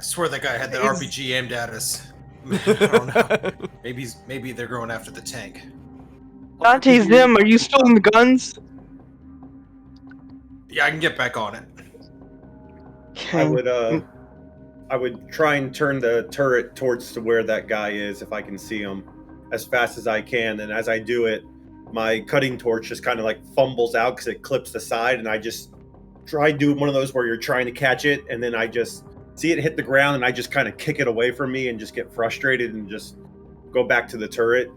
swear that guy had the RPG aimed at us. I don't know. Maybe they're going after the tank. Dante's them. Are you stoling the guns? Yeah, I can get back on it. Okay. I would try and turn the turret towards to where that guy is if I can see him as fast as I can. And as I do it, my cutting torch just kind of like fumbles out because it clips the side, and I just try doing one of those where you're trying to catch it, and then I just see it hit the ground, and I just kind of kick it away from me and just get frustrated and just go back to the turret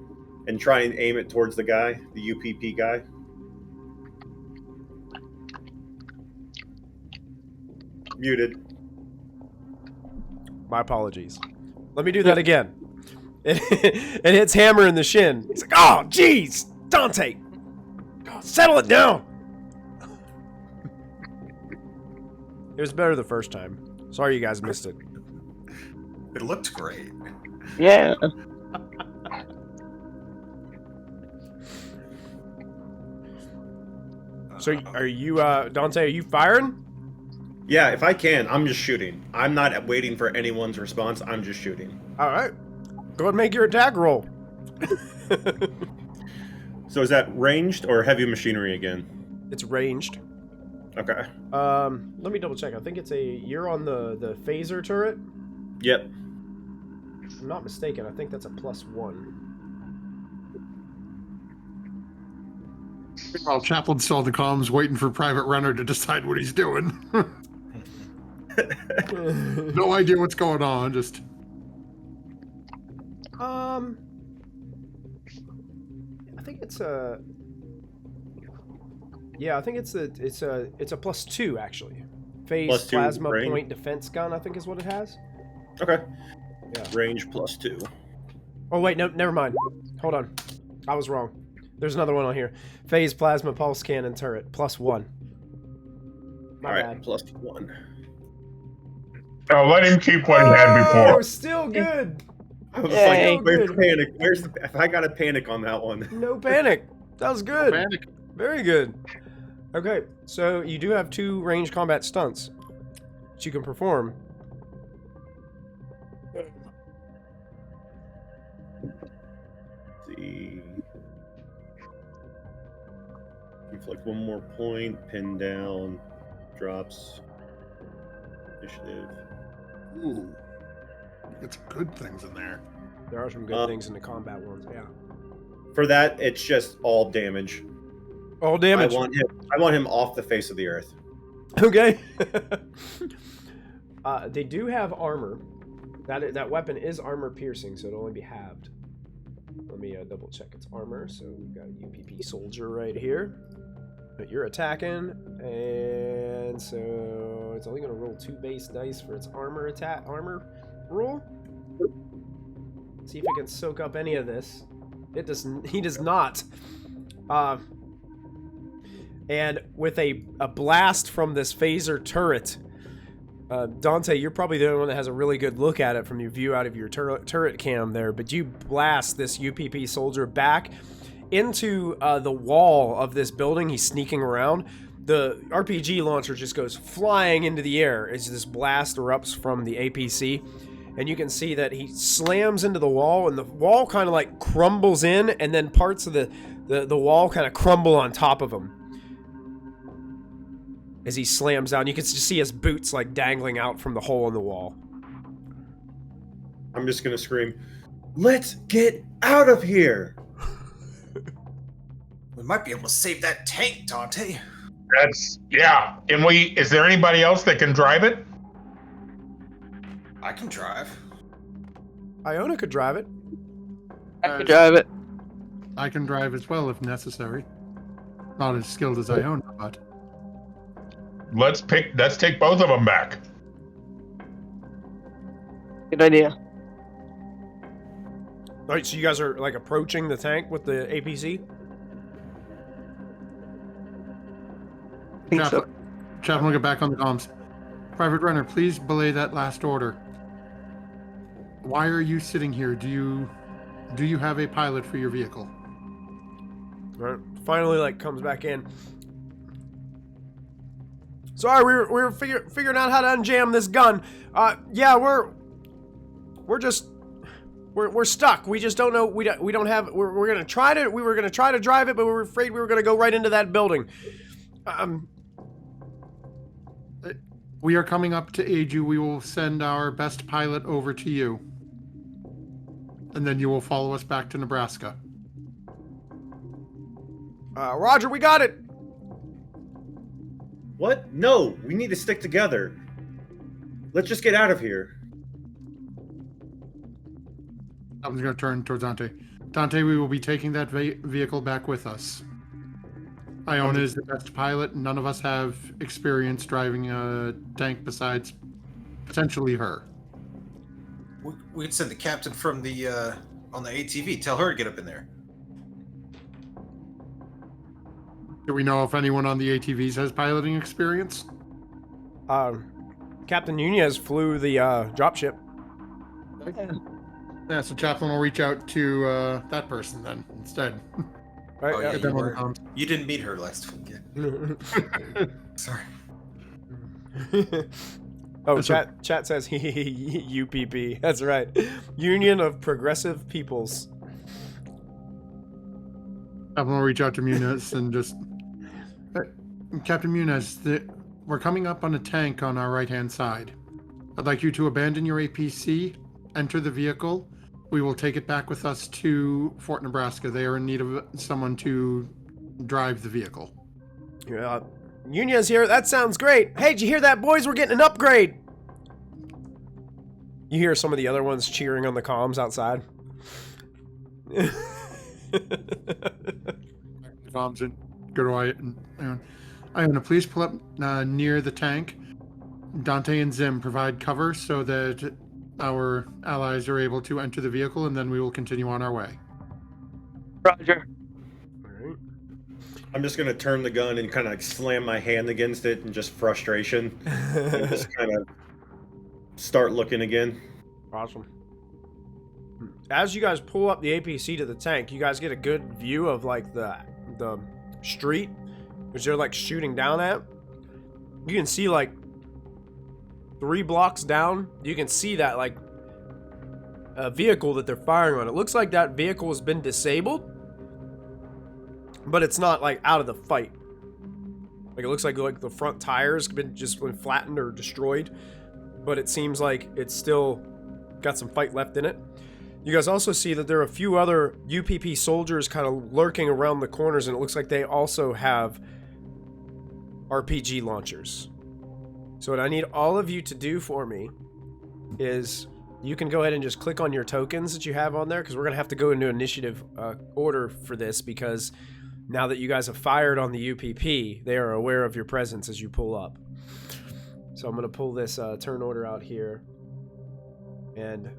and try and aim it towards the guy, the UPP guy. Muted. My apologies. Let me do that again. It hits Hammer in the shin. He's like, oh, jeez, Dante, settle it down. It was better the first time. Sorry you guys missed it. It looked great. Yeah. So are you, Dante, are you firing? Yeah, if I can, I'm just shooting. I'm not waiting for anyone's response. I'm just shooting. All right. Go ahead and make your attack roll. So is that ranged or heavy machinery again? It's ranged. Okay. Let me double check. I think you're on the phaser turret. Yep. If I'm not mistaken, I think that's a +1. While Chaplin's still in the comms, waiting for Private Renner to decide what he's doing. No idea what's going on. Just. I think it's a. Yeah, I think it's a +2 actually. Phase +2 plasma range. point defense gun, I think is what it has. Okay. Yeah. Range +2. Oh wait, no, never mind. Hold on, I was wrong. There's another one on here. Phase plasma pulse cannon turret +1. My All right, bad. +1. Oh, let him keep what he had before. Oh, still good. I was Yay. like, where's the panic? If I got a panic on that one? No panic. That was good. Panic. Very good. Okay, so you do have 2 range combat stunts that you can perform. Let's see. Inflict 1 more point, pin down, drops, initiative. Ooh. Get some good things in there. There are some good things in the combat ones, yeah. For that, it's just all damage. All damage. I want him off the face of the earth. Okay. They do have armor. That weapon is armor piercing, so it'll only be halved. Let me double check its armor. So we've got a UPP soldier right here. But you're attacking, and so it's only going to roll 2 base dice for its armor roll. See if it can soak up any of this. It does. He does not. And with a blast from this phaser turret, Dante, you're probably the only one that has a really good look at it from your view out of your turret cam there. But you blast this UPP soldier back into the wall of this building. He's sneaking around. The RPG launcher just goes flying into the air as this blast erupts from the APC. And you can see that he slams into the wall, and the wall kind of like crumbles in, and then parts of the wall kind of crumble on top of him as he slams down. You can just see his boots like dangling out from the hole in the wall. I'm just gonna scream, "Let's get out of here!" We might be able to save that tank, Dante. Yeah. And is there anybody else that can drive it? I can drive. Iona could drive it. I could drive it. I can drive as well if necessary. Not as skilled as Iona, but Let's take both of them back. Good idea. All right, so you guys are like approaching the tank with the APC? I think so. Chaplin will get back on the comms. Private Renner, please belay that last order. Why are you sitting here? Do you have a pilot for your vehicle? All right, finally like comes back in. Sorry, we were figuring out how to unjam this gun. Yeah, we're stuck. We just don't know. We don't have. We were gonna try to drive it, but we were afraid we were gonna go right into that building. We are coming up to aid you. We will send our best pilot over to you. And then you will follow us back to Nebraska. Roger, we got it. What? No, we need to stick together. Let's just get out of here. I was going to turn towards Dante. Dante, we will be taking that vehicle back with us. Iona is the best pilot. None of us have experience driving a tank besides potentially her. We could send the captain from the on the ATV. Tell her to get up in there. Do we know if anyone on the ATVs has piloting experience? Captain Nunez flew the dropship. Yeah, so Chaplin will reach out to that person then instead. Right, Oh, yeah, yeah. you didn't meet her last week. Sorry. Oh, chat says UPP. That's right. Union of Progressive Peoples. Chaplin will reach out to Muniz and just... Captain Muniz, we're coming up on a tank on our right-hand side. I'd like you to abandon your APC, enter the vehicle. We will take it back with us to Fort Nebraska. They are in need of someone to drive the vehicle. Yeah, Nunez here. That sounds great. Hey, did you hear that, boys? We're getting an upgrade. You hear some of the other ones cheering on the comms outside. Comms and go to Iona, please pull up near the tank. Dante and Zim provide cover so that our allies are able to enter the vehicle, and then we will continue on our way. Roger. Alright. I'm just gonna turn the gun and kind of like slam my hand against it in just frustration, and just kind of start looking again. Awesome. As you guys pull up the APC to the tank, you guys get a good view of like the street, which they're like shooting down at. You can see like 3 blocks down, you can see that like a vehicle that they're firing on. It looks like that vehicle has been disabled, but it's not like out of the fight. Like it looks like the front tires been flattened or destroyed, but it seems like it's still got some fight left in it. You guys also see that there are a few other UPP soldiers kind of lurking around the corners, and it looks like they also have RPG launchers. So what I need all of you to do for me is you can go ahead and just click on your tokens that you have on there, because we're going to have to go into initiative order for this, because now that you guys have fired on the UPP, they are aware of your presence as you pull up. So I'm going to pull this turn order out here, and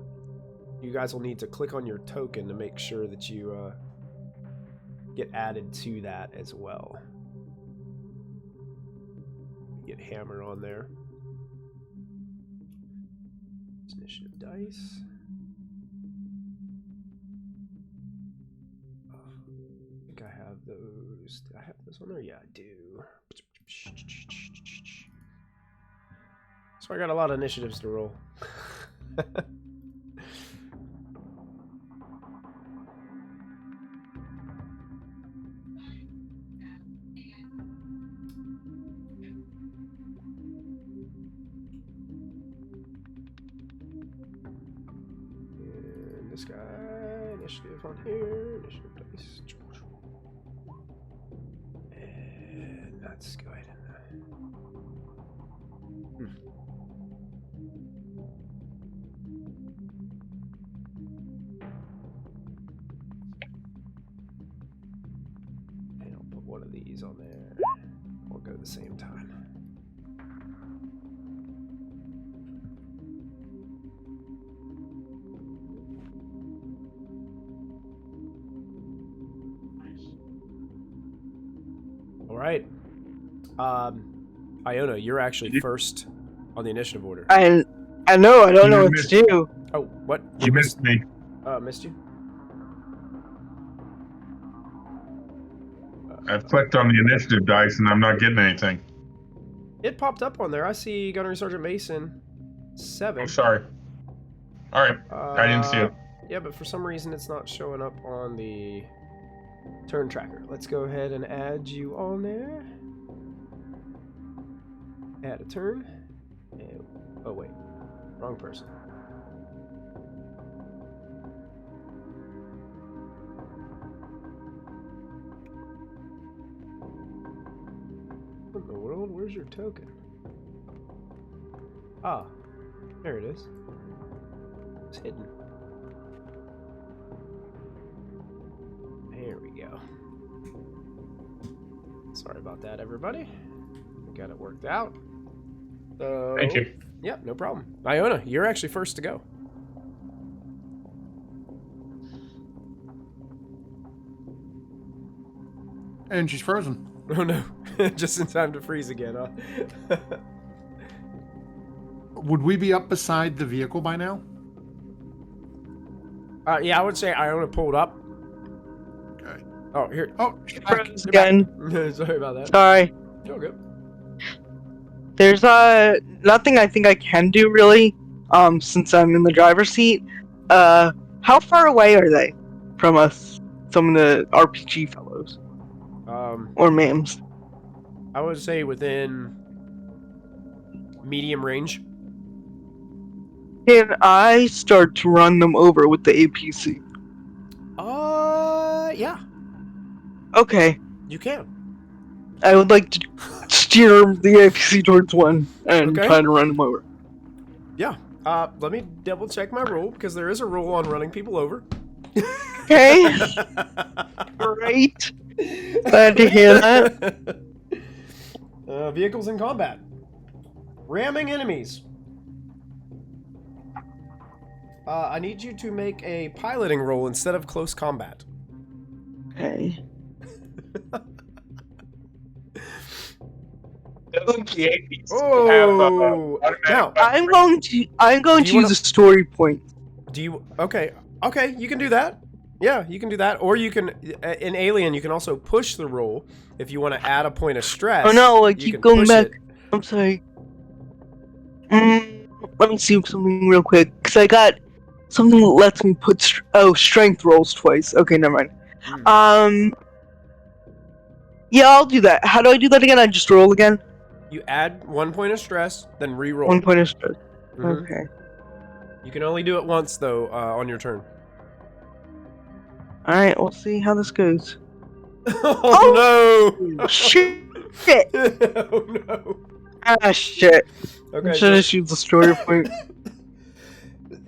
you guys will need to click on your token to make sure that you get added to that as well. Get hammer on there. Initiative dice. I think I have those. Do I have this on there? Yeah, I do. So I got a lot of initiatives to roll. This guy, initiative on here, initiative dice. And let's go ahead and and I'll put one of these on there. We'll go at the same time. Alright. Iona, you're actually first on the initiative order. I know, I don't know what to do. Oh, what? You missed me. Missed you? I've clicked on the initiative dice and I'm not getting anything. It popped up on there. I see Gunnery Sergeant Mason 7. I'm sorry. All right, I didn't see it. Yeah, but for some reason it's not showing up on the turn tracker. Let's go ahead and add you on there. Add a turn. And, oh wait, wrong person. What in the world? Where's your token? Ah, there it is. It's hidden. There we go. Sorry about that, everybody. We got it worked out. So, Thank you. Yep, no problem. Iona, you're actually first to go. And she's frozen. Oh no, just in time to freeze again, huh? Would we be up beside the vehicle by now? Yeah, I would say Iona pulled up. Okay. Oh, here. Oh, she's back. Froze again. Sorry about that. Sorry. Oh, good. There's nothing I think I can do really. Since I'm in the driver's seat. How far away are they from us? Some of the RPG fellows or ma'ams. I would say within medium range. Can I start to run them over with the APC? Yeah, Okay. you can. I would like to steer the APC towards one and Okay. try to run them over. Yeah. Let me double check my rule because there is a rule on running people over. Okay. Great. Glad to hear that. Vehicles in combat. Ramming enemies. I need you to make a piloting roll instead of close combat. Okay. Doesn't the APC Oh, have, automatic now I'm going to Do you use a story point. do you? Okay, you can do that. Yeah, you can do that, or you can in Alien you can also push the roll if you want to add a point of stress. Oh no, I you keep can going push back. it. I'm sorry. Let me see something real quick, because I got something that lets me put strength rolls twice. Okay, never mind. Yeah, I'll do that. How do I do that again? I just roll again? You add 1 point of stress, then re-roll. 1 point of stress. Mhm. Okay. You can only do it once though on your turn. Alright, we'll see how this goes. Oh, no! Shit! Oh no! Ah, shit. Okay. I should have used the story point.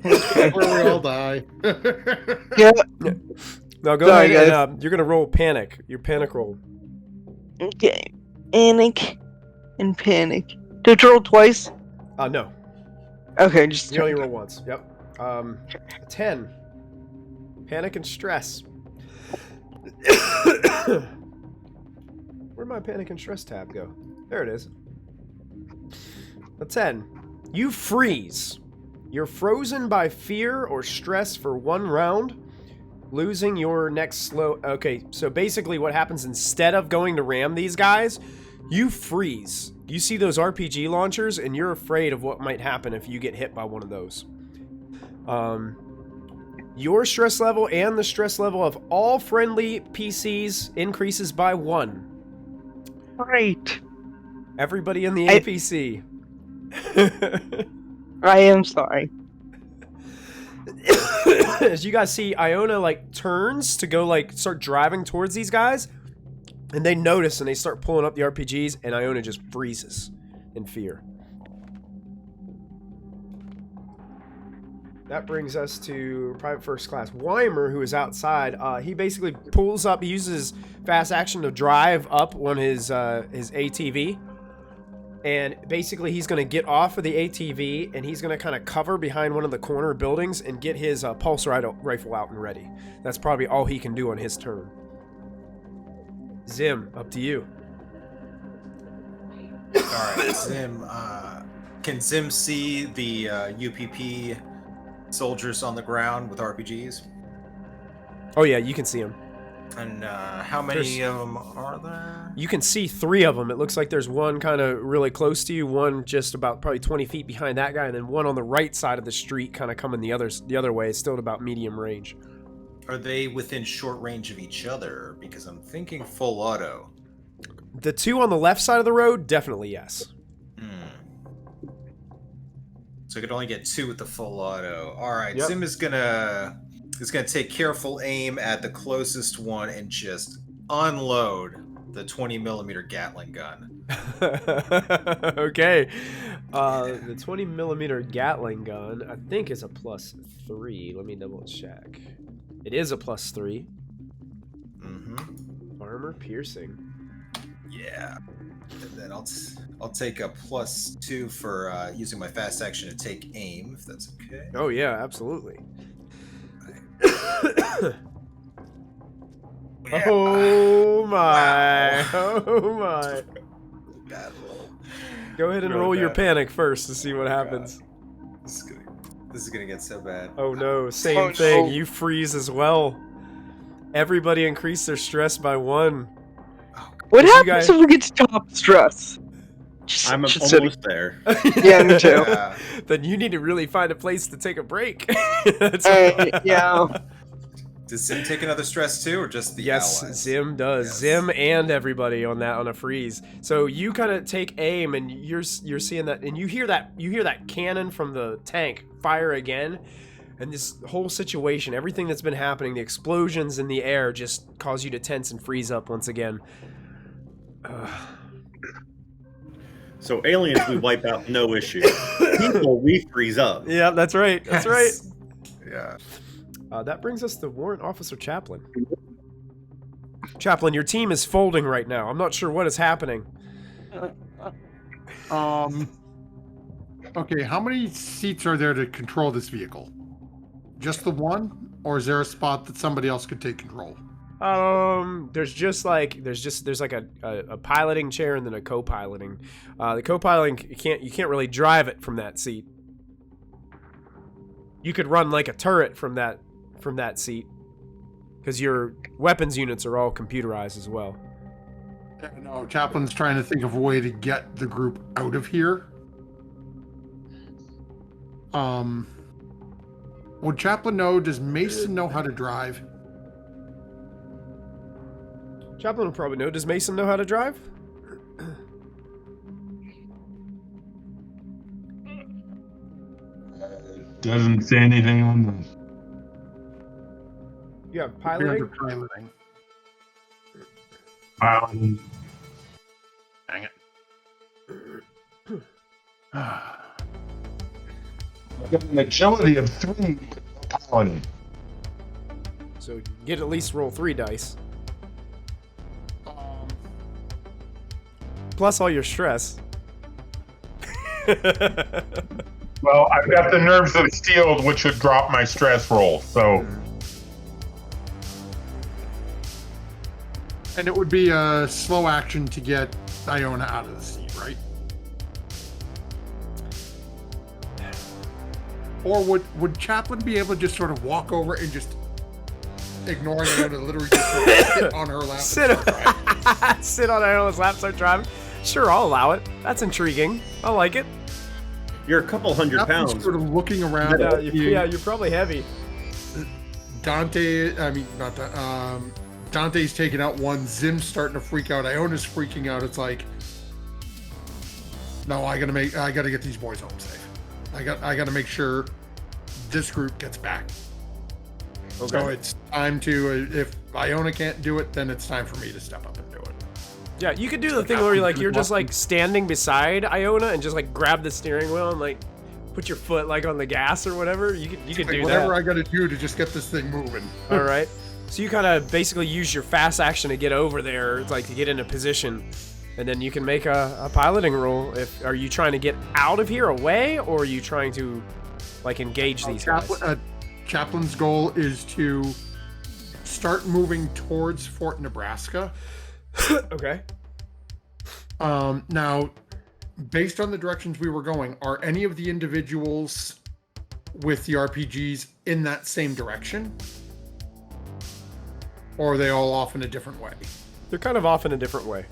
Where we all die. Yeah. Now go Sorry, ahead guys. and you're gonna roll panic. Your panic roll. Okay. Panic and panic. Did you roll twice? No. Okay, just You only roll once. Yep. 10. Panic and stress. Where'd my panic and stress tab go? There it is. A 10. You freeze. You're frozen by fear or stress for 1 round, losing your next slow... Okay, so basically what happens instead of going to ram these guys, you freeze. You see those RPG launchers, and you're afraid of what might happen if you get hit by one of those. Your stress level and the stress level of all friendly PCs increases by 1. Great. Everybody in the APC. I am sorry. As you guys see, Iona like turns to go like start driving towards these guys, and they notice and they start pulling up the RPGs, and Iona just freezes in fear. That brings us to Private First Class Weimer, who is outside. He basically pulls up. He uses fast action to drive up on his ATV. And basically, he's going to get off of the ATV, and he's going to kind of cover behind one of the corner buildings and get his pulse rifle out and ready. That's probably all he can do on his turn. Zim, up to you. Alright, Zim. Can Zim see the UPP soldiers on the ground with RPGs? Oh, yeah, you can see him. And how many of them are there? You can see 3 of them. It looks like there's one kind of really close to you, one just about probably 20 feet behind that guy, and then one on the right side of the street kind of coming the other way. It's still at about medium range. Are they within short range of each other? Because I'm thinking full auto. The 2 on the left side of the road, definitely yes. So I could only get 2 with the full auto. All right, Yep. Zim is gonna take careful aim at the closest one and just unload the 20 millimeter Gatling gun. Okay. The 20 millimeter Gatling gun, I think, is a +3. Let me double check. It is a +3. Armor piercing. Yeah. And then I'll take a +2 for using my fast action to take aim, if that's okay. Oh yeah, absolutely. Yeah. Oh my! Wow. Oh my! Bad roll. Go ahead and Really roll your bad. panic first to see what happens. This is gonna get so bad. Oh no! Same Oh, thing. no. You freeze as well. Everybody increase their stress by 1. What You happens guys- if we get to top stress? I'm Just almost there. Yeah, me too. Yeah. Then you need to really find a place to take a break. That's Yeah. Does Zim take another stress too, or just the Yes, allies? Zim does. Yes. Zim and everybody on a freeze. So you kind of take aim, and you're seeing that, and you hear that cannon from the tank fire again, and this whole situation, everything that's been happening, the explosions in the air, just cause you to tense and freeze up once again. So aliens we wipe out, no issue. People we freeze up. Yeah, that's right. That's right. Yes. Yeah. That brings us to Warrant Officer Chaplin. Chaplin, your team is folding right now. I'm not sure what is happening. Okay, how many seats are there to control this vehicle? Just the one, or is there a spot that somebody else could take control? There's like a piloting chair and then a co-piloting. The co-piloting you can't really drive it from that seat. You could run like a turret from that seat, because your weapons units are all computerized as well. No, Chaplin's trying to think of a way to get the group out of here. Would Chaplin know? Does Mason know how to drive? Chaplin will probably know. Does Mason know how to drive? Doesn't say anything on the. You have You're under piloting. piloting. Dang it. I've got an agility of 3 piloting. So get at least roll 3 dice. Plus all your stress. Well, I've got the nerves of steel, which would drop my stress roll. So And it would be a slow action to get Iona out of the seat, right? Or would Chaplin be able to just sort of walk over and just ignore Iona, literally just sort of sit on her lap? Sit, and start driving? sit on Iona's lap, start driving. Sure, I'll allow it. That's intriguing. I like it. You're a couple hundred Chaplin's pounds. sort of looking around. Yeah, at you're probably heavy. Dante's taking out one. Zim's starting to freak out. Iona's freaking out. It's like, no, I gotta get these boys home safe. I gotta make sure this group gets back. Okay. So it's time to, if Iona can't do it, then it's time for me to step up and do it. Yeah, you could do the thing where you're just like standing beside Iona and just like grab the steering wheel and like put your foot like on the gas or whatever. You could Like, do whatever that. I gotta do to just get this thing moving. All right. So you kind of basically use your fast action to get over there, like to get in a position, and then you can make a piloting roll. Are you trying to get out of here, away, or are you trying to like engage these guys? Chaplin's goal is to start moving towards Fort Nebraska. Okay. Now, based on the directions we were going, are any of the individuals with the RPGs in that same direction? Or are they all off in a different way? They're kind of off in a different way.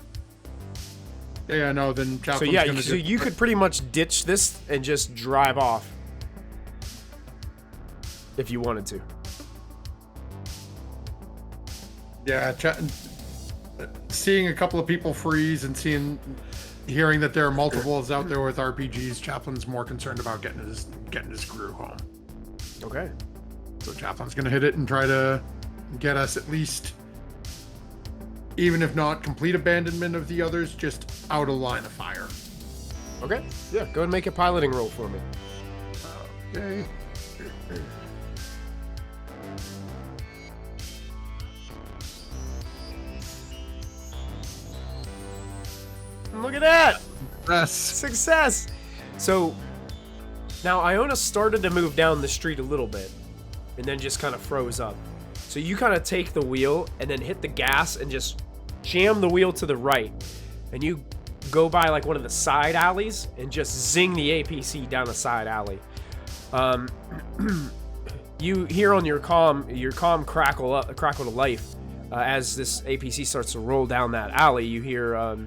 Yeah, no, then So Chaplin's yeah, gonna so you could pretty much ditch this and just drive off. If you wanted to. Yeah, seeing a couple of people freeze and hearing that there are multiples out there with RPGs, Chaplin's more concerned about getting his crew home. Okay. So Chaplin's gonna hit it and try to get us at least, even if not complete abandonment of the others, just out of line of fire. Okay. Yeah, go ahead and make a piloting roll for me. Okay. Look at that! Yes. Success! So, now Iona started to move down the street a little bit, and then just kind of froze up. So you kind of take the wheel, and then hit the gas, and just jam the wheel to the right. And you go by like one of the side alleys, and just zing the APC down a side alley. You hear on your comm crackle to life as this APC starts to roll down that alley. You hear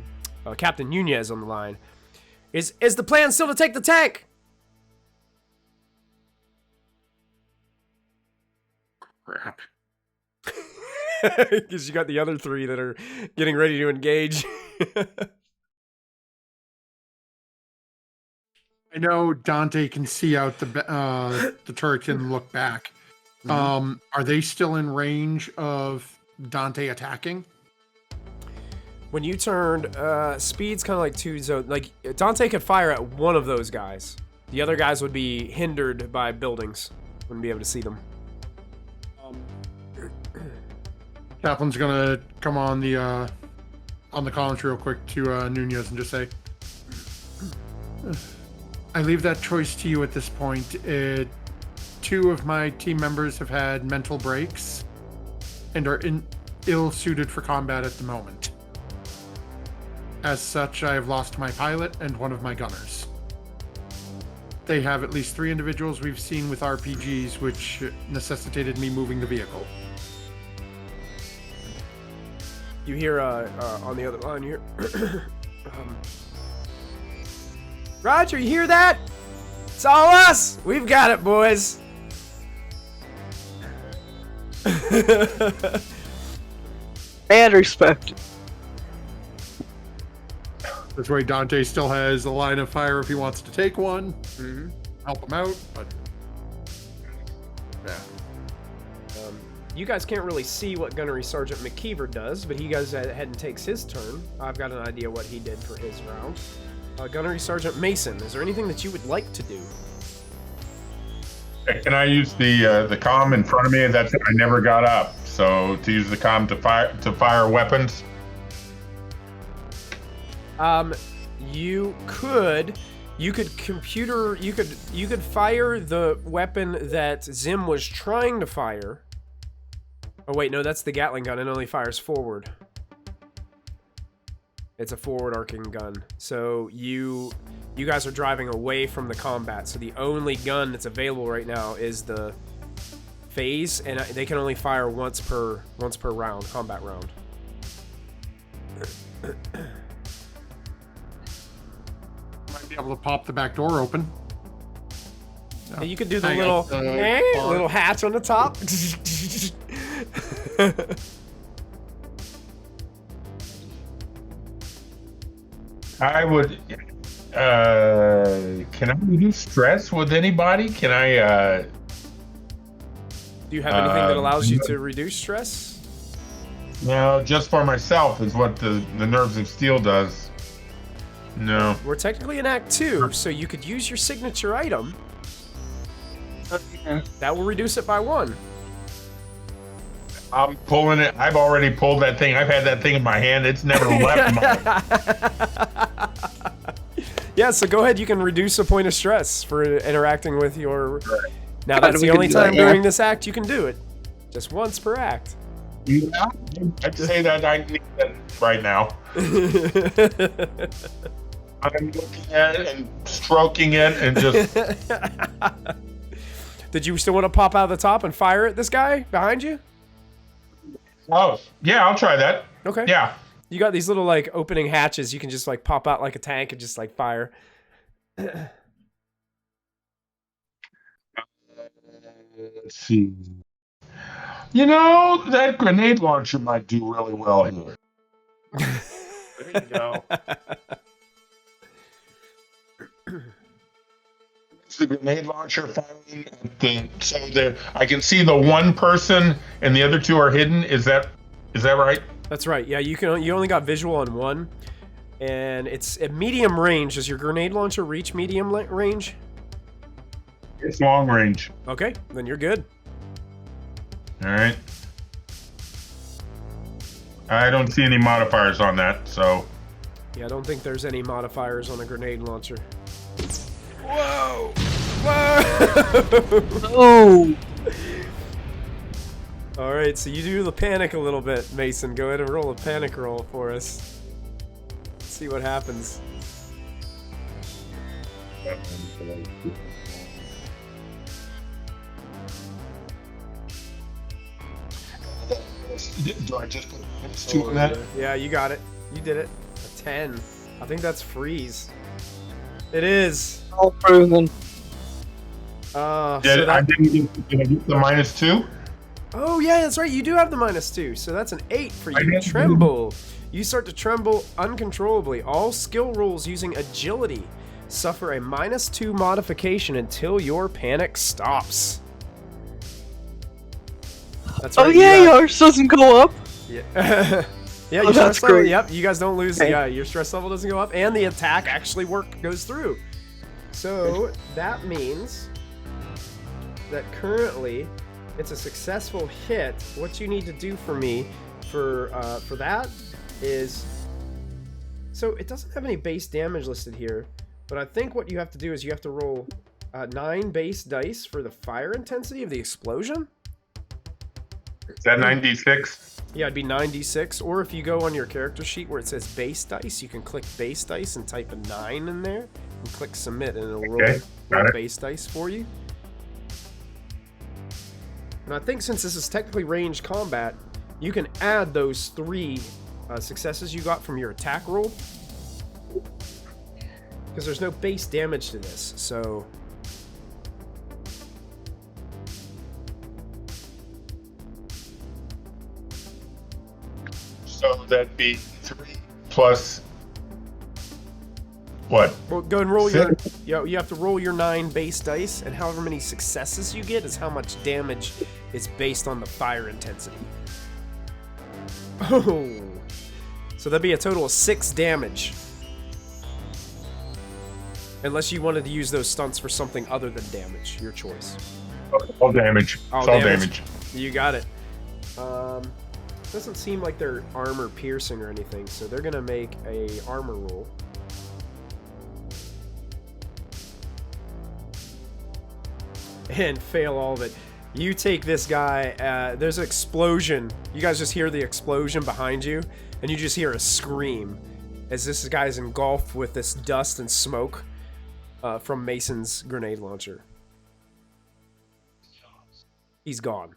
Captain Nunez on the line. Is the plan still to take the tank? Crap. Because you got the other three that are getting ready to engage. I know Dante can see out the turret and look back. Mm-hmm. Are they still in range of Dante attacking? When you turned, speed's kind of like two zones. Like, Dante could fire at one of those guys. The other guys would be hindered by buildings. Wouldn't be able to see them. Chaplin's gonna come on the comms real quick to Nunez and just say, I leave that choice to you at this point. Two of my team members have had mental breaks and are ill-suited for combat at the moment. As such, I have lost my pilot and one of my gunners. They have at least 3 individuals we've seen with RPGs, which necessitated me moving the vehicle. You hear on the other line, you hear Roger, you hear that? It's all us! We've got it, boys! And respect. This way Dante still has a line of fire if he wants to take one. Mm-hmm. Help him out, but yeah. You guys can't really see what Gunnery Sergeant McKeever does, but he goes ahead and takes his turn. I've got an idea what he did for his round. Gunnery Sergeant Mason, is there anything that you would like to do? Can I use the comm in front of me? That's I never got up. So to use the comm to fire weapons. You could fire the weapon that Zim was trying to fire. Oh wait, no, that's the Gatling gun. It only fires forward. It's a forward arcing gun. So you guys are driving away from the combat. So the only gun that's available right now is the phase, and they can only fire once per round, combat round. Might be able to pop the back door open. Yeah, you could do the little hatch on the top. I would. Can I reduce stress with anybody? Can I? Do you have anything that allows you to reduce stress? No, just for myself is what the Nerves of Steel does. No. We're technically in Act 2, so you could use your signature item. That will reduce it by 1. I'm pulling it. I've already pulled that thing. I've had that thing in my hand. It's never left my... Yeah, so go ahead. You can reduce a point of stress for interacting with your... Now, that's the only time during this act you can do it. Just once per act. Yeah, I'd say that I need that right now. I'm looking at it and stroking it and just... Did you still want to pop out of the top and fire at this guy behind you? Oh, yeah, I'll try that. Okay. Yeah. You got these little like opening hatches. You can just like pop out like a tank and just like fire. Let's see. You know, that grenade launcher might do really well here. There you go. It's the grenade launcher firing at the, so there I can see the one person and the other two are hidden. Is that right? That's right. Yeah, you only got visual on one, and it's at medium range. Does your grenade launcher reach medium range? It's long range. Okay, then you're good. All right. I don't see any modifiers on that, so. Yeah, I don't think there's any modifiers on a grenade launcher. Whoa! Whoa! Oh! All right, so you do the panic a little bit, Mason. Go ahead and roll a panic roll for us. Let's see what happens. Do I just put -2 on that? Yeah, you got it. You did it. A 10. I think that's freeze. It is. All frozen. Did I get the -2? Oh yeah, that's right. You do have the -2, so that's an 8 for I you. did. Tremble. You start to tremble uncontrollably. All skill rolls using agility suffer a -2 modification until your panic stops. That's right. Oh yeah, yours doesn't go up. Yeah. Yeah, your Oh, that's stress level. great. Yep, you guys don't lose. Okay. Yeah, your stress level doesn't go up, and the attack actually goes through. So that means that currently it's a successful hit. What you need to do for me for that is, so it doesn't have any base damage listed here, but I think what you have to do is you have to roll 9 base dice for the fire intensity of the explosion. Is that 96? Yeah, it'd be 96, or if you go on your character sheet where it says base dice, you can click base dice and type a 9 in there, and click submit, and it'll roll base dice for you. And I think since this is technically ranged combat, you can add those 3 successes you got from your attack roll, because there's no base damage to this, so... So that'd be 3 plus what? Well, go and roll you have to roll your 9 base dice, and however many successes you get is how much damage is based on the fire intensity. Oh, so that'd be a total of 6 damage. Unless you wanted to use those stunts for something other than damage, your choice. All damage. It's all damage. You got it. Doesn't seem like they're armor piercing or anything, so they're gonna make a armor roll. And fail all of it. You take this guy, there's an explosion. You guys just hear the explosion behind you, and you just hear a scream as this guy's engulfed with this dust and smoke from Mason's grenade launcher. He's gone.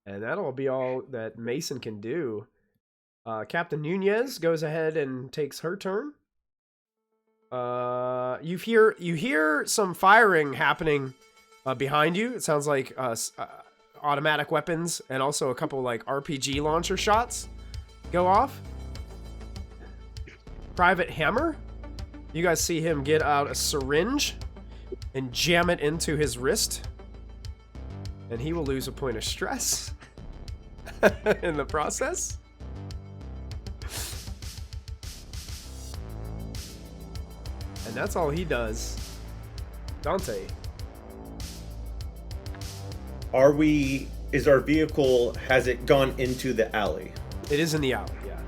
And that'll be all that Mason can do. Captain Nunez goes ahead and takes her turn. You hear some firing happening behind you. It sounds like automatic weapons and also a couple like RPG launcher shots go off. Private Hammer, you guys see him get out a syringe and jam it into his wrist, and he will lose a point of stress in the process. And that's all he does. Dante. Is our vehicle, has it gone into the alley? It is in the alley, yeah.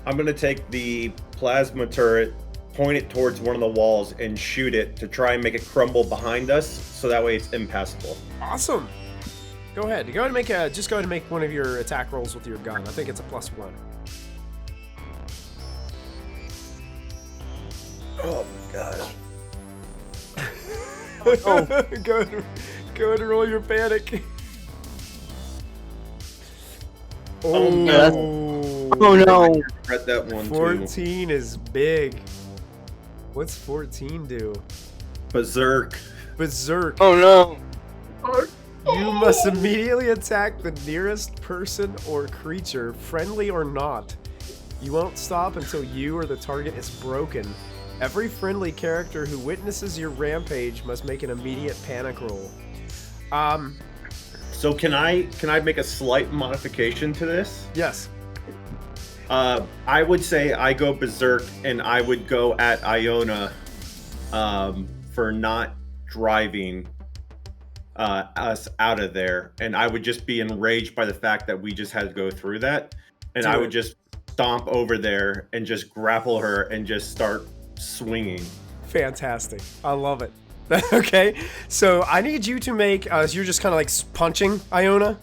I'm going to take the plasma turret, point it towards one of the walls, and shoot it to try and make it crumble behind us, so that way it's impassable. Awesome. Go ahead. Go ahead and make one of your attack rolls with your gun. I think it's a +1. Oh my god. Oh. go Go ahead and roll your panic. Oh, no. Oh no. Read that one 14 is big. What's 14 do? Berserk. Berserk. Oh no. You must immediately attack the nearest person or creature, friendly or not. You won't stop until you or the target is broken. Every friendly character who witnesses your rampage must make an immediate panic roll. So can I make a slight modification to this? Yes. I would say I go berserk, and I would go at Iona for not driving us out of there, and I would just be enraged by the fact that we just had to go through that, and I would just stomp over there and just grapple her and just start swinging. Fantastic. I love it. Okay, so I need you to make, so you're just kind of like punching Iona.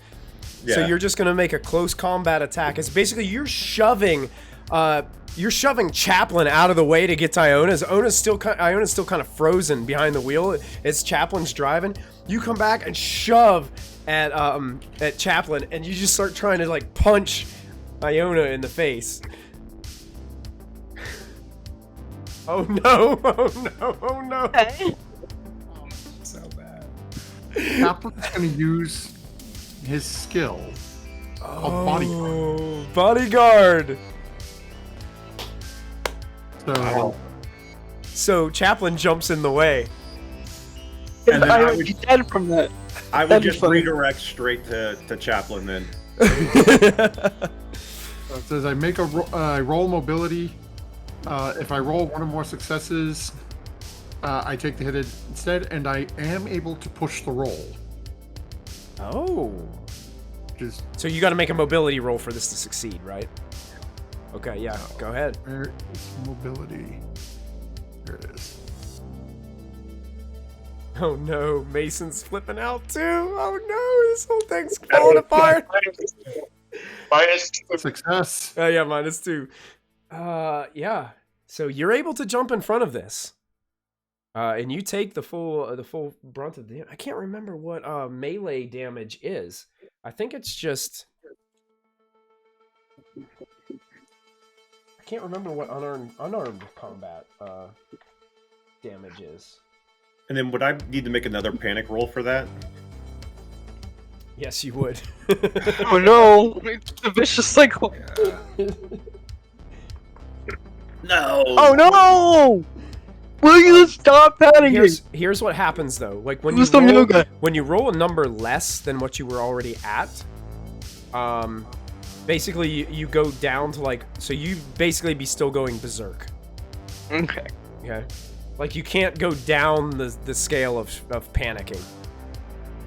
Yeah. So you're just going to make a close combat attack. It's basically you're shoving Chaplin out of the way to get to Iona. Iona's still kind of frozen behind the wheel. It's Chaplin's driving. You come back and shove at Chaplin, and you just start trying to like punch Iona in the face. Oh no! Oh no! Oh no! Okay. So bad. Chaplin's going to use his skill called Bodyguard. Bodyguard! So, So Chaplin jumps in the way. And then I I would be dead from that. I would That'd be just funny. redirect straight to Chaplin then. it says I make I roll mobility. If I roll one or more successes, I take the hit instead, and I am able to push the roll. Oh. Just So you got to make a mobility roll for this to succeed, right? Okay, yeah, go ahead. where is mobility? There it is. Oh no, Mason's flipping out too. Oh no, this whole thing's falling apart. Minus Success. Oh yeah, -2. Yeah. So you're able to jump in front of this, and you take the full brunt of the. I can't remember what melee damage is. I think it's just. I can't remember what unarmed combat damage is. And then would I need to make another panic roll for that? Yes, you would. Oh no! It's a vicious cycle. No. Oh no! Will you stop panicking? Here's what happens though. Like when Do you some roll, yoga. when you roll a number less than what you were already at, basically you go down to like, so you basically be still going berserk. Okay. Okay, like you can't go down the scale of panicking,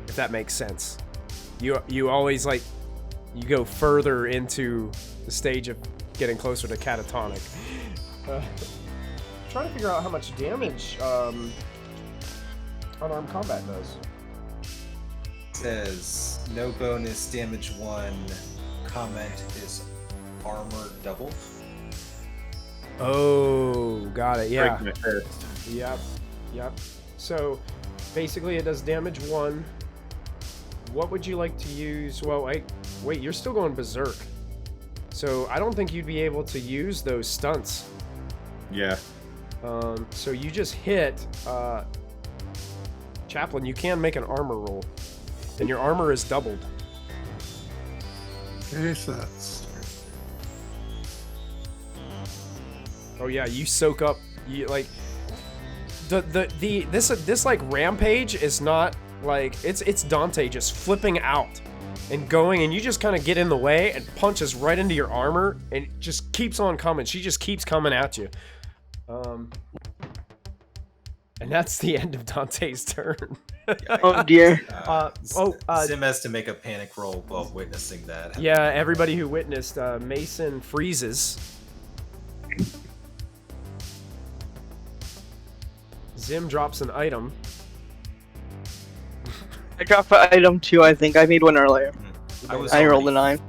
if that makes sense. You always like you go further into the stage of getting closer to catatonic. Trying to figure out how much damage unarmed combat does. Says no bonus damage 1. Comment is armor double. Oh, got it. Yeah. Break my fist. Yep. So basically it does damage 1. What would you like to use? Well, wait, you're still going berserk. So I don't think you'd be able to use those stunts. Yeah. So you just hit Chaplin. You can make an armor roll, and your armor is doubled. Okay, so that's Oh yeah, you soak up. You like this like rampage is not like it's Dante just flipping out and going, and you just kind of get in the way and punches right into your armor, and it just keeps on coming. She just keeps coming at you. And that's the end of Dante's turn. Oh dear. Zim has to make a panic roll while witnessing that. Yeah, everybody who witnessed, Mason freezes. Zim drops an item. I dropped an item too, I think. I made one earlier. I rolled a 9.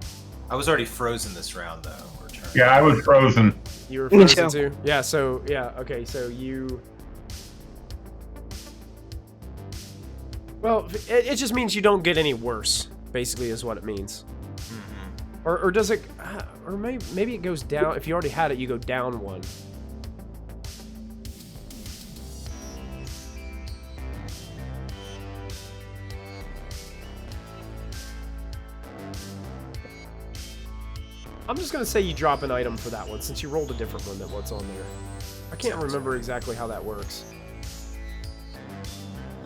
I was already frozen this round though. Or turn. Yeah, I was frozen. You were Me frozen too. too? Yeah, so, yeah, okay, so you... Well, it just means you don't get any worse, basically, is what it means. Or does it... or maybe it goes down... If you already had it, you go down 1. I'm just going to say you drop an item for that one, since you rolled a different one than what's on there. I can't remember exactly how that works.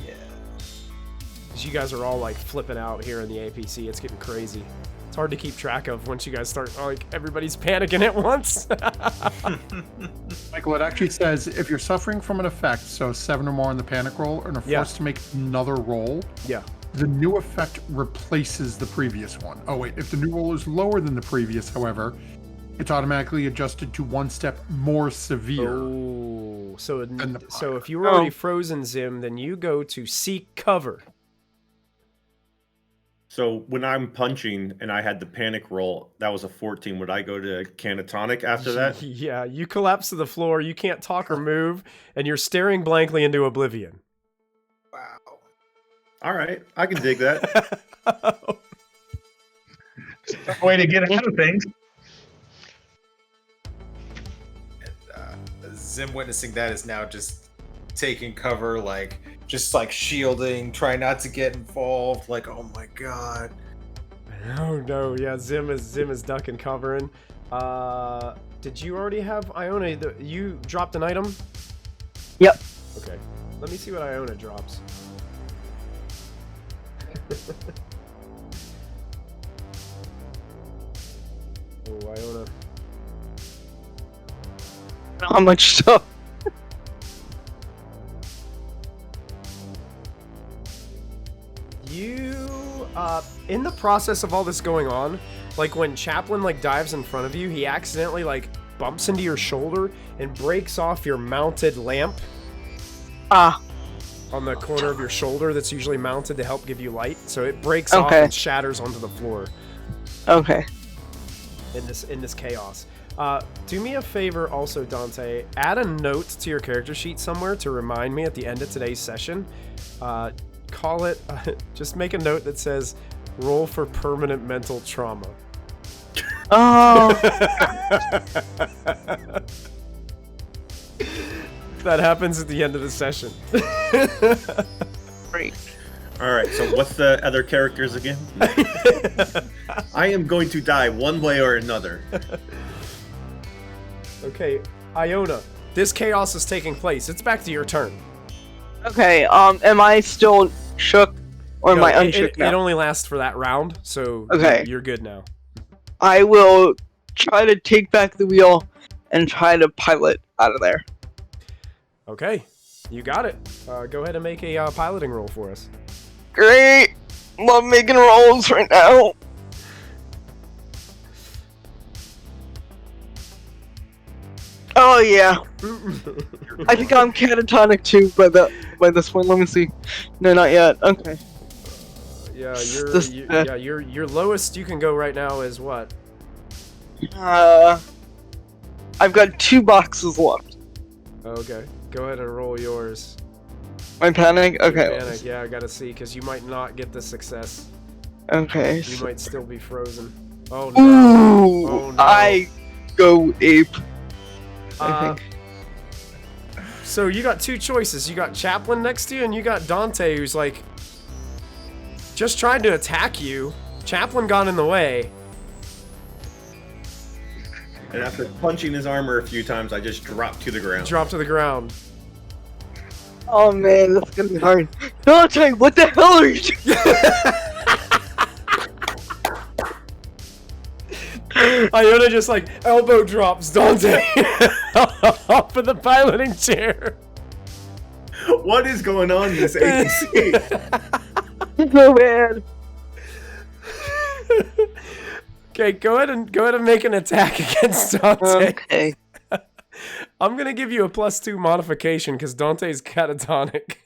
Yeah. Because you guys are all, like, flipping out here in the APC. It's getting crazy. It's hard to keep track of once you guys start, like, everybody's panicking at once. Michael, it actually says if you're suffering from an effect, so 7 or more on the panic roll, and are forced to make another roll, Yeah. the new effect replaces the previous one. Oh wait, if the new roll is lower than the previous, however, it's automatically adjusted to 1 step more severe. Oh, so the so if you were already frozen, Zim, then you go to seek cover. So when I'm punching and I had the panic roll, that was a 14. Would I go to catatonic after that? Yeah, you collapse to the floor, you can't talk or move, and you're staring blankly into oblivion. Wow. All right, I can dig that. Way to get out of things. Zim witnessing that is now just taking cover, like just like shielding, trying not to get involved. Like, oh my god. Oh no, yeah, Zim is ducking, covering. Did you already have Iona? You dropped an item? Yep. Okay. Let me see what Iona drops. Oh, Iona. How much stuff? You, in the process of all this going on, like when Chaplin like dives in front of you, he accidentally like bumps into your shoulder and breaks off your mounted lamp Ah, on the corner of your shoulder that's usually mounted to help give you light. So it breaks off Okay. and shatters onto the floor okay. in this chaos. Do me a favor also, Dante. Add a note to your character sheet somewhere to remind me at the end of today's session. Call it, just make a note that says, roll for permanent mental trauma. Oh, That happens at the end of the session. great. All right, so what's the other characters again? I am going to die one way or another. Okay, Iona, this chaos is taking place. It's back to your turn. Okay, am I still shook or am No, I unshook now? It only lasts for that round, so Okay. you're good now. I will try to take back the wheel and try to pilot out of there. Okay, you got it. Go ahead and make a piloting roll for us. Great! Love making rolls right now. Oh yeah. I think I'm catatonic too by this point. Let me see. No, not yet. Okay. Yeah, This- your lowest you can go right now is what? I've got 2 boxes left. Okay, go ahead and roll yours. My panic? Okay. Panic, yeah, I gotta see, because you might not get the success. Okay. You might still be frozen. Oh no. Ooh! Oh, no. I go ape. I Uh, think. So you got 2 choices. You got Chaplin next to you, and you got Dante, who's like just trying to attack you. Chaplin got in the way. And after punching his armor a few times, I just dropped to the ground. Drop to the ground. Oh man, that's gonna be hard. Dante, what the hell are you doing? Iona just like elbow drops Dante off of the piloting chair. What is going on in this APC? Oh man. Okay, go ahead and make an attack against Dante. Okay. I'm gonna give you a +2 modification because Dante's catatonic.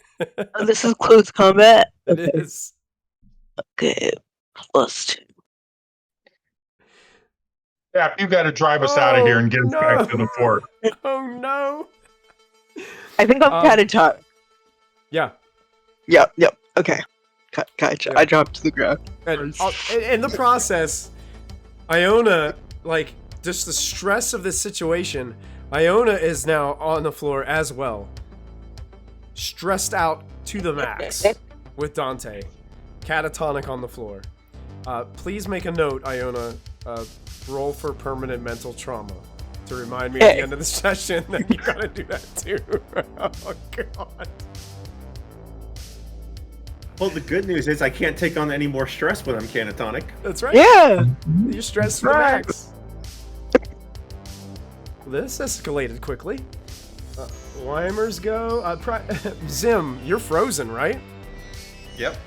Oh, this is close combat. It is. Okay. +2. Yeah, you got to drive us out of here and get us back to the fort. Oh no. I think I'm Um, catatonic. Yeah. Yep. Okay. Gotcha. Yeah. I dropped to the ground. And in the process, Iona, like, just the stress of this situation, Iona is now on the floor as well. Stressed out to the max with Dante. Catatonic on the floor. Please make a note, Iona. Roll for permanent mental trauma. To remind me at the end of the session that you gotta do that too. Oh, God. Well, the good news is I can't take on any more stress when I'm catatonic. That's right. Yeah. You're stressed to the max. This escalated quickly. Weimer's go. Zim, you're frozen, right? Yep.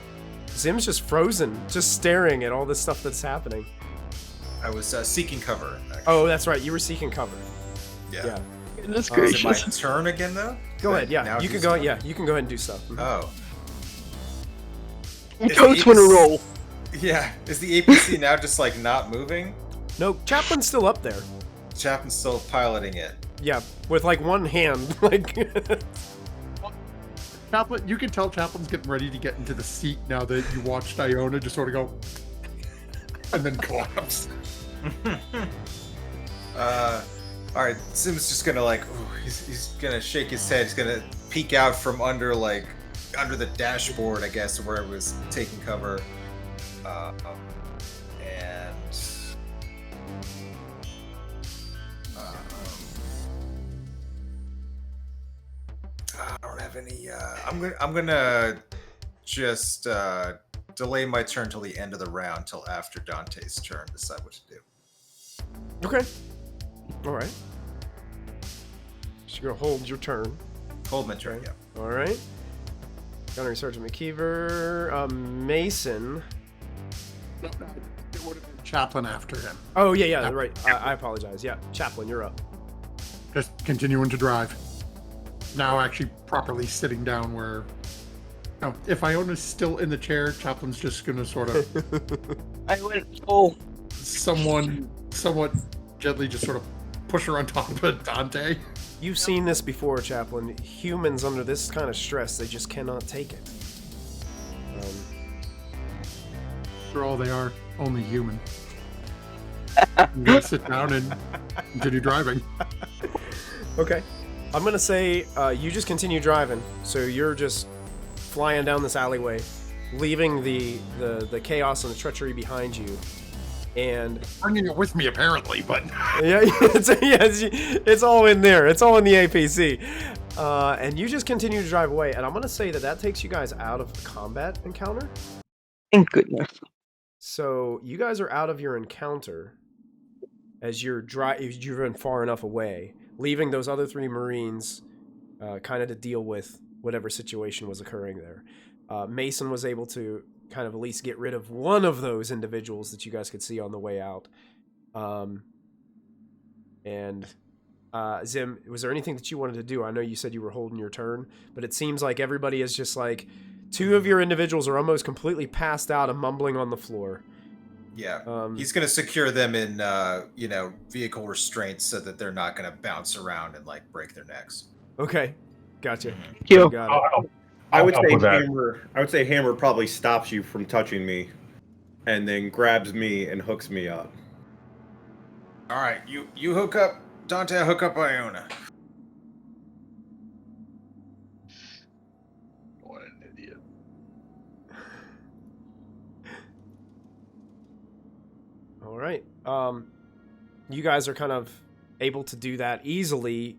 Zim's just frozen, just staring at all this stuff that's happening. I was seeking cover. Actually. Oh, that's right. You were seeking cover. Yeah. Goodness Is it gracious. my turn again, though? Go ahead. Yeah, Now you do can go. stuff? Yeah, you can go ahead and do stuff. Mhm. Oh. Toads want to roll. Yeah. Is the APC now just like not moving? No, Chaplin's still up there. Chaplin's still piloting it. Yeah, with like one hand. Like. Chaplin, you can tell Chaplin's getting ready to get into the seat now that you watched Iona just sort of go and then collapse. All right. Sim's just gonna like. Ooh, he's gonna shake his head. He's gonna peek out from under the dashboard, I guess, where it was taking cover. And I don't have any. I'm gonna just delay my turn till the end of the round, till after Dante's turn, decide what to do. Okay. All right. So you're gonna hold your turn. Hold my turn. Yeah. All right. Gunnery Sergeant McKeever, Mason. It would have been Chaplin after him. Oh yeah, right. I apologize. Yeah, Chaplin, you're up. Just continuing to drive. Now actually properly sitting down where... No, if Iona's still in the chair, Chaplin's just going to sort of... I went full. somewhat gently just sort of push her on top of Dante. You've seen this before, Chaplin. Humans under this kind of stress, they just cannot take it. For all they are, only human. I'm going to sit down and continue driving. Okay. I'm going to say you just continue driving. So you're just flying down this alleyway, leaving the chaos and the treachery behind you. And Bringing it with me, apparently, but... yeah, it's all in there. It's all in the APC. And you just continue to drive away. And I'm going to say that takes you guys out of the combat encounter. Thank goodness. So you guys are out of your encounter as you've driven far enough away, leaving those other 3 Marines kind of to deal with whatever situation was occurring there. Mason was able to kind of at least get rid of one of those individuals that you guys could see on the way out. Zim, was there anything that you wanted to do? I know you said you were holding your turn, but it seems like everybody is just like, 2 of your individuals are almost completely passed out and mumbling on the floor. Yeah. He's going to secure them in, vehicle restraints so that they're not going to bounce around and like break their necks. Okay, gotcha. You. Got it. I would help say with that. Hammer probably stops you from touching me, and then grabs me and hooks me up. All right, you hook up Dante. I hook up Iona. What an idiot. All right. You guys are kind of able to do that easily.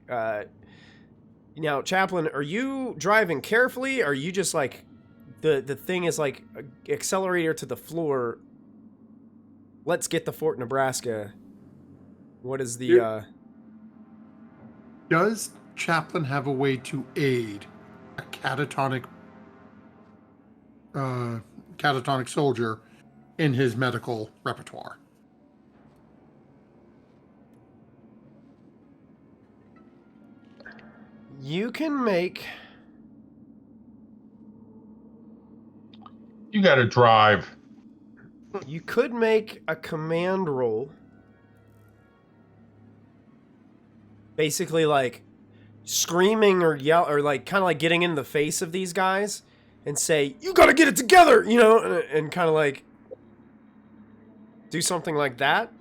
Now, Chaplin, are you driving carefully? Or are you just like the thing is like accelerator to the floor? Let's get to Fort Nebraska. What is the Does Chaplin have a way to aid a catatonic soldier in his medical repertoire? You can make... You gotta drive. You could make a command roll. Basically, like, screaming or yell, or like, kind of like getting in the face of these guys and say, "You gotta get it together," you know, and kind of like do something like that.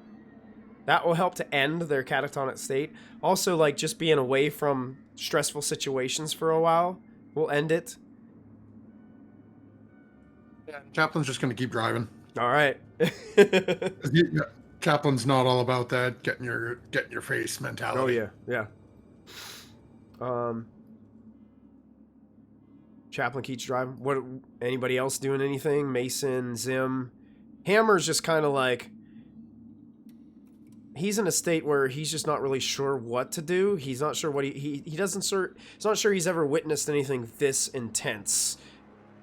That will help to end their catatonic state. Also, like, just being away from stressful situations for a while will end it. Yeah, Chaplin's just going to keep driving. All right. Chaplin's not all about that getting your face mentality. Oh yeah. Chaplin keeps driving. What? Anybody else doing anything? Mason, Zim, Hammer's just kind of like, he's in a state where he's just not really sure what to do. He's not sure what he's not sure he's ever witnessed anything this intense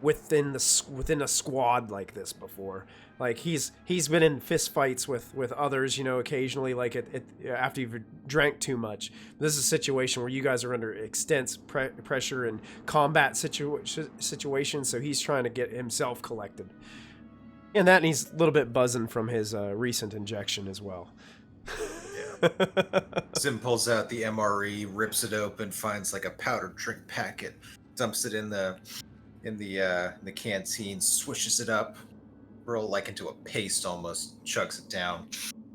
within a squad like this before. Like he's been in fist fights with others, you know, occasionally, like after you've drank too much. This is a situation where you guys are under extensive pressure and combat situations, so he's trying to get himself collected. And he's a little bit buzzing from his recent injection as well. Zim pulls out the MRE, rips it open, finds like a powdered drink packet, dumps it in the canteen, swishes it up, real like into a paste almost, chugs it down,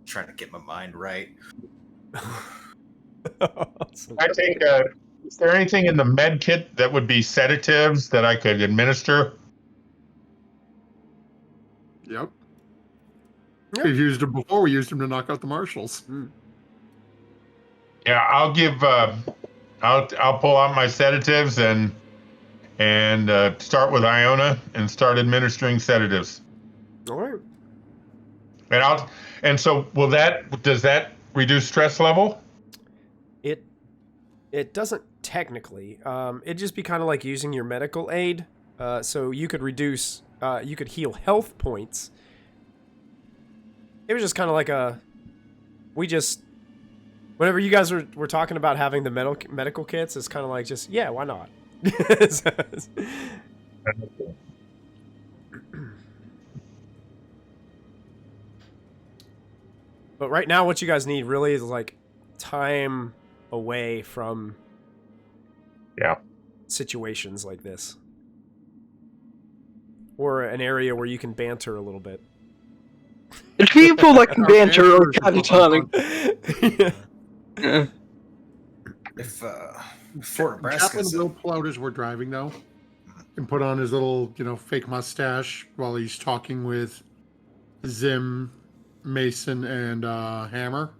trying to get my mind right. I think, is there anything in the med kit that would be sedatives that I could administer? Yep. We've used them before. We used them to knock out the marshals. Yeah, I'll give. I'll pull out my sedatives and start with Iona and start administering sedatives. All right. And so does that reduce stress level? It doesn't technically. It'd just be kind of like using your medical aid. So you could reduce. You could heal health points. It was just kind of like whenever you guys were talking about having the medical kits, it's kind of like just, yeah, why not? But right now, what you guys need really is like time away from situations like this. Or an area where you can banter a little bit. There's people that can banter or catatonic. Yeah. If Fort Nebraska, Chaplin will pull out as we're driving though, and put on his little, fake mustache while he's talking with Zim, Mason, and Hammer.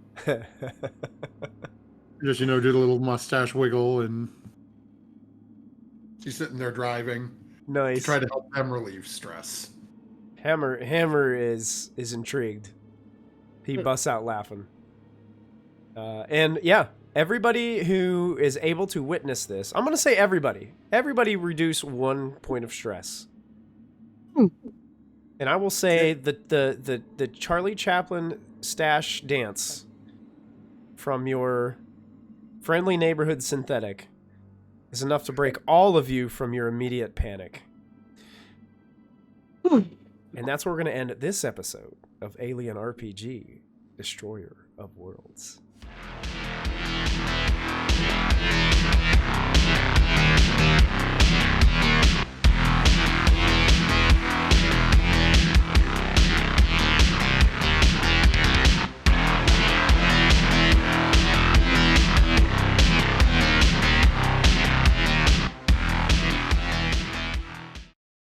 Just do the little mustache wiggle, and he's sitting there driving. Nice. To try to help them relieve stress. Hammer is intrigued. He busts out laughing. And yeah, everybody who is able to witness this, I'm gonna say everybody reduce 1 point of stress. And I will say that the Charlie Chaplin stash dance from your friendly neighborhood synthetic is enough to break all of you from your immediate panic. And that's where we're going to end this episode of Alien RPG, Destroyer of Worlds.